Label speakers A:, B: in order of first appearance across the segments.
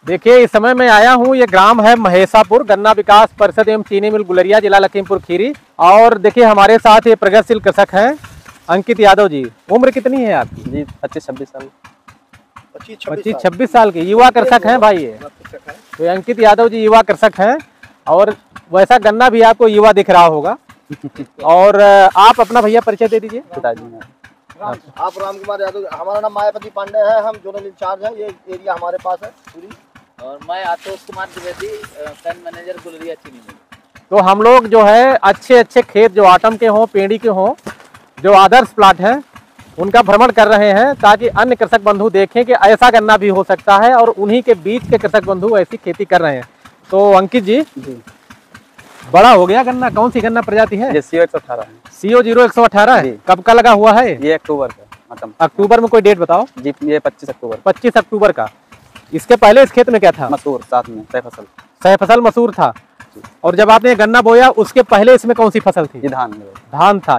A: देखिए इस समय मैं आया हूँ, ये ग्राम है महेशापुर, गन्ना विकास परिषद एवं चीनी मिल गुलरिया, जिला लखीमपुर खीरी। और देखिए हमारे साथ ये प्रगतिशील कृषक हैं अंकित यादव जी। उम्र कितनी है आपकी?
B: जी 25-26 साल।
A: 25-26 साल के युवा कृषक हैं भाई ये। तो अंकित यादव जी युवा कृषक हैं और वैसा गन्ना भी आपको युवा दिख रहा होगा। और आप अपना भैया परिचय दे दीजिए।
C: आप राम कुमार यादव, हमारा नाम मायापति पांडे है, हम जोनल इंचार्ज हैं, ये एरिया हमारे पास है पूरी।
D: और मैं आतोष कुमार द्विवेदी, टर्न मैनेजर गुलरिया चीनी मिल।
A: तो हम लोग जो है अच्छे खेत जो आटम के हों, पेड़ी के हों, जो आदर्श प्लाट हैं, उनका भ्रमण कर रहे हैं ताकि अन्य कृषक बंधु देखें कि ऐसा गन्ना भी हो सकता है और उन्हीं के बीच के कृषक बंधु ऐसी खेती कर रहे हैं। तो अंकित जी, बड़ा हो गया गन्ना, कौन सी गन्ना प्रजाति है?
B: CO 118 है।
A: CO 0118 है। कब का लगा हुआ है
B: ये अक्टूबर का।
A: अक्टूबर में कोई डेट बताओ
B: जी। ये 25 अक्टूबर।
A: 25 अक्टूबर का। इसके पहले इस खेत में क्या था?
B: मसूर, साथ में
A: सह फसल मसूर था। और जब आपने गन्ना बोया उसके पहले इसमें कौन सी फसल थी? धान था,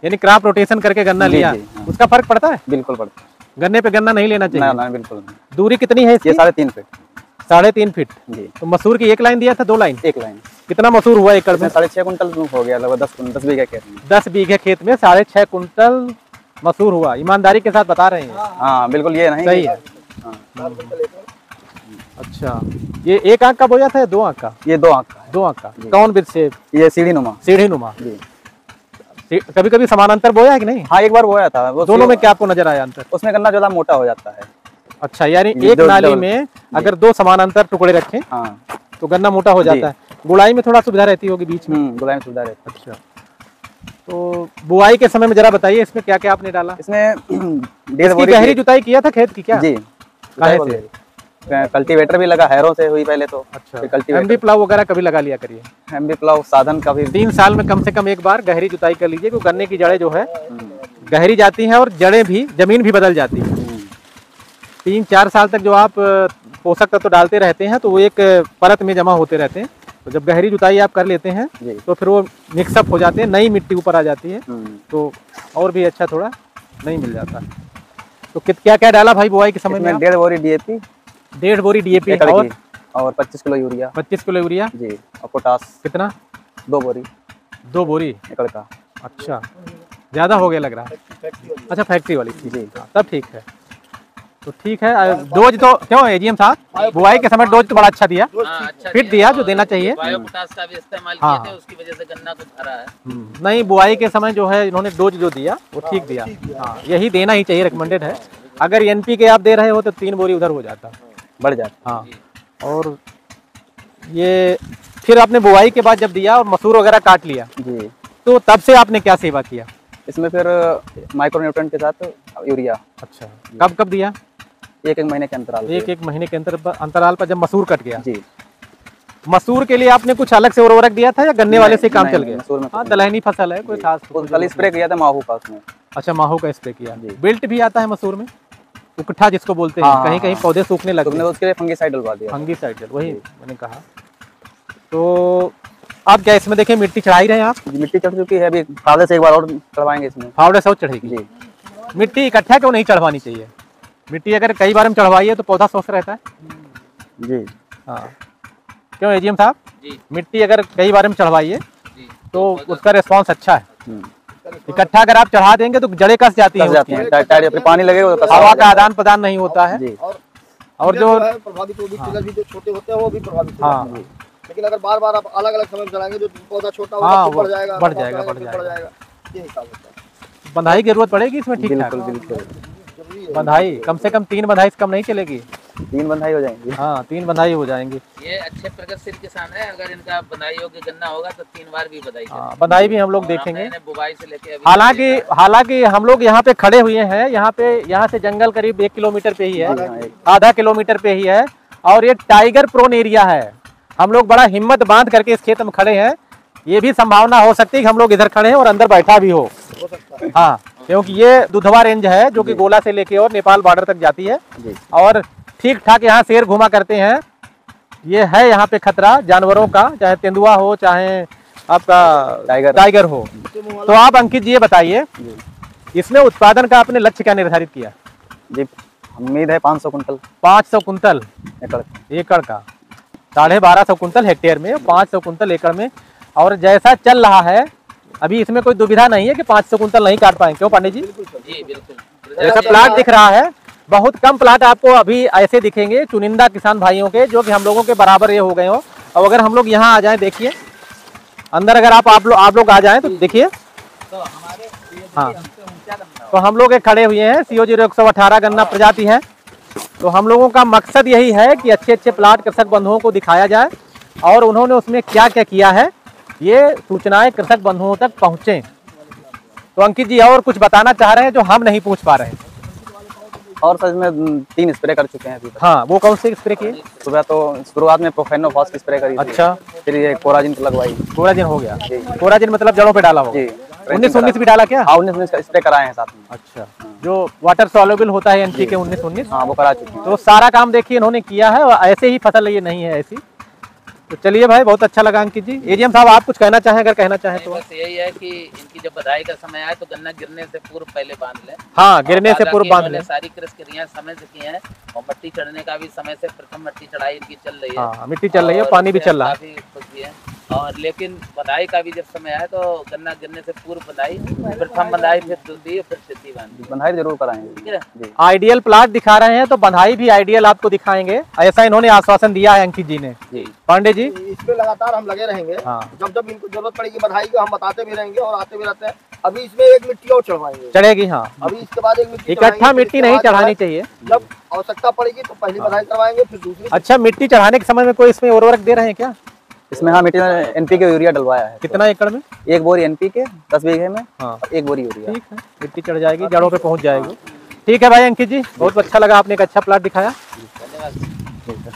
A: यानी क्रॉप रोटेशन करके गन्ना लिया। उसका फर्क पड़ता है?
B: बिल्कुल पड़ता है।
A: गन्ने पे गन्ना नहीं लेना चाहिए?
B: ना, बिल्कुल नहीं।
A: दूरी कितनी है इसकी?
B: 3.5 फीट।
A: 3.5 फीट
B: जी।
A: तो मसूर की एक लाइन दिया था, 2 लाइन?
B: एक लाइन।
A: कितना मसूर हुआ एकड़ में?
B: 6.5 कुंटल हो गया, लगभग 10 बीघा खेत में।
A: 10 बीघे खेत में 6.5 कुंटल मसूर हुआ। ईमानदारी के साथ बता रहे हैं?
B: हाँ बिल्कुल, ये नहीं
A: सही है। अच्छा, ये 1 आंख का बोया था या 2 आंख का?
B: ये 2 आंख का।
A: 2 आंख का। कौन बीज से?
B: ये सीढ़ी नुमा।
A: कभी कभी समानांतर बोया है कि नहीं?
B: हाँ, एक बार बोया था।
A: दोनों में क्या आपको नजर आया अंतर?
B: उसमें गन्ना ज्यादा मोटा हो जाता है।
A: अच्छा, यानी एक नाली में अगर 2 समानांतर टुकड़े रखें तो गन्ना मोटा हो जाता है। गुड़ाई में थोड़ा सुविधा रहती होगी बीच में?
B: गुड़ाई में सुविधा रहती है।
A: अच्छा, तो बुआई के समय में जरा बताइए इसमें क्या क्या आपने डाला?
B: इसमें
A: गहरी जुताई किया था खेत की क्या?
B: जी। कल्टीवेटर भी लगा, हैरों से हुई पहले तो।
A: अच्छा, एमबी प्लाव वगैरह कभी लगा लिया करिए।
B: एमबी प्लाव साधन का भी
A: 3 साल में कम से कम एक बार गहरी जुताई कर लीजिए, क्योंकि गन्ने की जड़ें जो है गहरी जाती हैं और जड़ें भी, जमीन भी बदल जाती है। 3-4 साल तक जो आप पोषक तत्व तो डालते रहते हैं तो वो एक परत में जमा होते रहते हैं। तो जब गहरी जुताई आप कर लेते हैं तो फिर वो मिक्सअप हो जाते हैं, नई मिट्टी ऊपर आ जाती है, तो और भी अच्छा थोड़ा नहीं मिल जाता। तो क्या क्या डाला भाई बुआई के समय में?
B: 1.5 बोरी DAP।
A: 1.5 बोरी DAP
B: और 25 किलो यूरिया।
A: 25 किलो यूरिया
B: जी। और पोटास
A: कितना?
B: 2 बोरी।
A: 2 बोरी
B: एकड़ का।
A: अच्छा, ज्यादा हो गया लग रहा है। अच्छा, फैक्ट्री वाली जी, तब ठीक है। तो ठीक है, डोज तो क्यों एजीएम साहब बुआई के समय डोज तो बड़ा अच्छा दिया, फिट दिया जो देना चाहिए।
D: बायोपोटास का भी इस्तेमाल किए थे, उसकी वजह से गन्ना कुछ हरा है।
A: नहीं, बुआई के समय जो है इन्होंने डोज जो दिया वो ठीक दिया। हाँ, यही देना ही चाहिए, रिकमेंडेड है। अगर NPK आप दे रहे हो तो 3 बोरी उधर हो जाता,
B: बढ़ जाता।
A: हाँ। और ये फिर आपने बुआई के बाद जब दिया और मसूर वगैरह काट लिया
B: जी,
A: तो तब से आपने क्या सेवा किया
B: इसमें? फिर माइक्रोन्यूट्रेंट के साथ यूरिया। अच्छा,
A: कब कब दिया?
B: 1-1 महीने के अंतराल।
A: 1-1 महीने के अंतराल पर जब मसूर कट गया
B: जी।
A: मसूर के लिए आपने कुछ अलग से उर्वरक दिया था या गन्ने वाले से काम चल गया? हाँ, दलहनी फसल है, कोई खास।
B: कल स्प्रे किया था माहू का उसमें।
A: अच्छा, माहू का स्प्रे किया। बिल्ट भी आता है मसूर में, उकट्ठा जिसको बोलते हैं। कहीं कहीं पौधे सूखने लगते हैं,
B: उसके लिए फंगीसाइड डलवा दिया।
A: फंगीसाइड, वही मैंने कहा। तो आप क्या इसमें देखें मिट्टी चढ़ा ही रहे हैं आप?
B: मिट्टी चढ़ चुकी है, अभी फावड़े से एक बार और चढ़वाएंगे इसमें।
A: फावड़े से और चढ़ेगी जी। मिट्टी इकट्ठा क्यों नहीं चढ़वानी चाहिए? मिट्टी अगर कई बार में चढ़वाइए तो पौधा स्वस्थ रहता है
B: जी।
A: हाँ, क्यों एजीएम साहब? मिट्टी अगर कई बार में चढ़वाइए तो उसका रिस्पांस अच्छा है। इकट्ठा अगर आप चढ़ा देंगे तो जड़ें कस जाती हैं, पानी लगेगा तो हवा का आदान प्रदान नहीं होता है। और जो
C: प्रभावित जो छोटे होते हैं वो भी प्रभावित होते हैं। लेकिन अगर बार बार आप अलग अलग समय में चलाएंगे जो पौधा छोटा होगा तो बढ़ जाएगा। यही काम होता है।
A: बंधाई की जरूरत पड़ेगी इसमें? ठीक ठाक बंधाई, कम से कम 3 बंधाई से कम नहीं चलेगी?
B: 3 बंधाई हो जाएंगी।
A: हाँ, 3 बंधाई हो जाएंगी।
D: ये अच्छे प्रगतिशील किसान है, अगर इनका बंधाई योग्य गन्ना होगा तो 3 बार भी बंधाई।
A: हाँ, बंधाई भी हम लोग देखेंगे।
D: बुआई से लेके
A: हालांकि हम लोग यहाँ पे खड़े हुए हैं, यहाँ से जंगल करीब 1 किलोमीटर पे ही है, आधा किलोमीटर पे ही है, और ये टाइगर प्रोन एरिया है। हम लोग बड़ा हिम्मत बांध करके इस खेत में खड़े हैं। ये भी संभावना हो सकती है कि हम लोग इधर खड़े हैं और अंदर बैठा भी हो। हाँ, क्योंकि ये दुधवा रेंज है जो कि गोला से लेके और नेपाल बॉर्डर तक जाती है, और ठीक ठाक यहाँ शेर घुमा करते हैं। ये है यहाँ पे खतरा जानवरों का, चाहे तेंदुआ हो चाहे आपका टाइगर हो। तो आप अंकित जी ये बताइए, इसमें उत्पादन का आपने लक्ष्य क्या निर्धारित किया?
B: जी, उम्मीद है 500 कुंटल
A: 500 कुंटल
B: एकड़
A: का, 1250 कुंटल हेक्टेयर में, 500 कुंटल एकड़ में। और जैसा चल रहा है अभी इसमें कोई दुविधा नहीं है कि 500 कुंटल नहीं काट पाएंगे, क्यों पांडे जी?
D: जी बिल्कुल।
A: जैसा प्लाट दिख रहा है, बहुत कम प्लाट आपको अभी ऐसे दिखेंगे चुनिंदा किसान भाइयों के, जो कि हम लोगों के बराबर ये हो गए हो। और अगर हम लोग यहाँ आ जाएं, देखिए अंदर अगर आप लोग आ जाएं तो देखिए, हाँ तो हम लोग एक खड़े हुए हैं CO0118 गन्ना प्रजाति है। तो हम लोगों का मकसद यही है कि अच्छे अच्छे प्लाट कृषक बंधुओं को दिखाया जाए और उन्होंने उसमें क्या क्या किया है ये सूचनाएं कृषक बंधुओं तक पहुँचे। तो अंकित जी और कुछ बताना चाह रहे हैं जो हम नहीं पूछ पा रहे हैं?
B: और सर में 3 स्प्रे कर चुके हैं अभी तक।
A: हाँ, वो कौन से स्प्रे किए?
B: सुबह तो शुरुआत में प्रोफेनोफॉस की स्प्रे करी।
A: अच्छा,
B: फिर ये कोराजिन लगवाई।
A: कोराजिन हो गया? कोराजिन मतलब जड़ों पे डाला हो? 19-19 भी डाला क्या?
B: हाँ, 19-19 का स्प्रे कराए हैं साथ में।
A: अच्छा, जो वाटर सॉल्युबल होता है NPK 19-19,
B: हाँ वो करा चुके हैं।
A: तो सारा काम देखिए इन्होंने किया है, और ऐसे ही फसल ये नहीं है ऐसी। तो चलिए भाई, बहुत अच्छा लगा अंकित जी। एजीएम साहब आप कुछ कहना चाहें? अगर कहना चाहें तो।
D: बस यही है कि इनकी जब बधाई का समय आए तो गन्ना गिरने से पूर्व पहले बांध लें।
A: हाँ, गिरने से पूर्व बांध लें।
D: सारी कृषि क्रियाएं समय से की हैं और मट्टी चढ़ने का भी समय से, प्रथम मट्टी चढ़ाई इनकी चल रही है।
A: हाँ, मिट्टी चल रही है, पानी भी चल रहा है,
D: काफी खुश भी है। और लेकिन बधाई का भी जब समय आए तो गन्ना गिरने से पूर्व बधाई, प्रथम बधाई, फिर द्वितीय, फिर तृतीय बांधी।
B: बंधाई जरूर कराएंगे।
D: ठीक है,
A: आइडियल प्लाट दिखा रहे हैं तो बंधाई भी आइडियल आपको दिखाएंगे, ऐसा इन्होंने आश्वासन दिया है अंकित जी ने। पांडे जी
C: इसमें लगातार हम लगे रहेंगे।
A: हाँ।
C: जब जब इनको जरूरत पड़ेगी बधाई की हम बताते भी रहेंगे और आते भी रहते हैं। अभी इसमें एक मिट्टी और चढ़वाएंगे,
A: चढ़ेगी। हाँ,
C: अभी इसके बाद एक मिट्टी
A: इकट्ठा मिट्टी नहीं चढ़ानी चाहिए।
C: जब आवश्यकता पड़ेगी तो पहली बधाई करवाएंगे, फिर दूसरी।
A: अच्छा, मिट्टी चढ़ाने के समय में कोई इसमें उर्वरक दे रहे हैं क्या?
B: इसमें हाँ, मिट्टी में NPK यूरिया डलवाया है।
A: कितना एकड़ में?
B: 1 बोरी NPK 10 बीघे में।
A: हाँ,
B: 1 बोरी यूरिया।
A: ठीक है, मिट्टी चढ़ जाएगी, जड़ों पे पहुंच जाएगी। ठीक है भाई अंकित जी, बहुत अच्छा लगा, आपने एक अच्छा प्लाट दिखाया।
D: धन्यवाद।